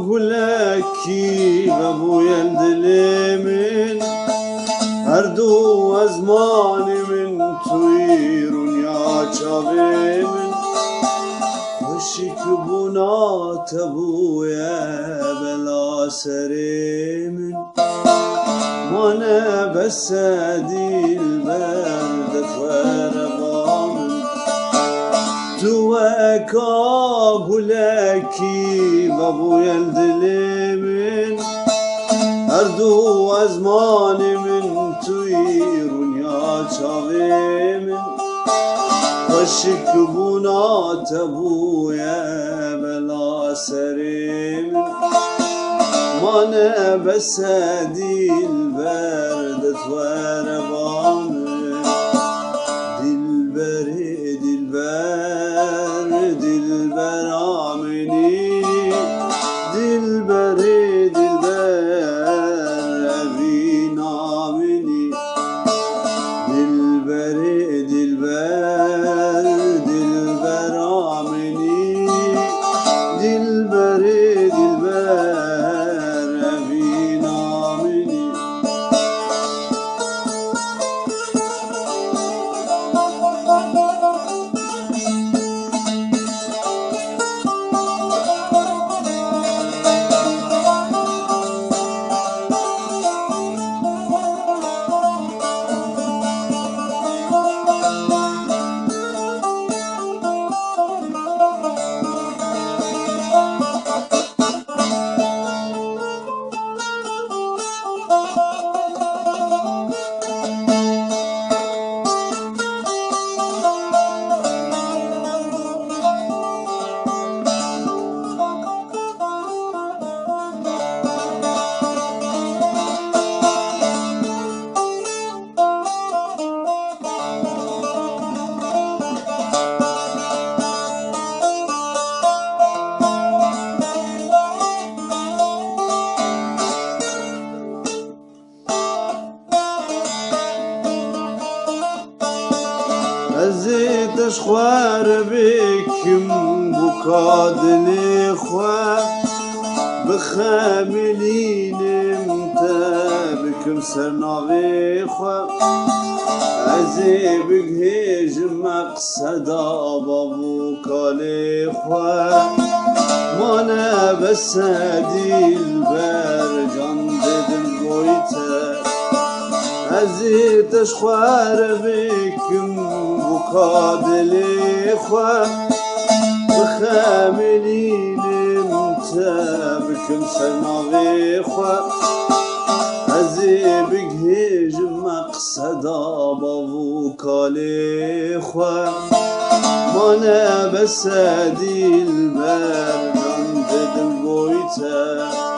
گلکی و بوی دل من هر دو از مانی من توی رونیا چاوی من خوشی که بونا تبوی بلا سری من مانه بس دیل بردت و ربامن تو اکا گلکی و بوی دل من هر دو از مانی من توی رونیا چاوی من خوشی که بونا تبوی بلا سری من مانه بس دیل بردت و ربامن دلبری دلبر دلبر آمینی دلبری دلبر اوین آمینی دلبری دلبر دلبر آمینی دلبری دلبر اوین آمینی ازیتش خوار بکم بکا دلی خواه بخاملینم تا بکم سرناوی خواه ازی بگهیج مقصدا بابو کالی خواه مانه بس دیل بر جان ددم گویته ازیتش خوار بکم بکا دلی خواه بخاملینم تا بکم سرناوی خواه ازی بگهیج مقصدا با کالی خواه مانه بس دیل بر جان دل گویته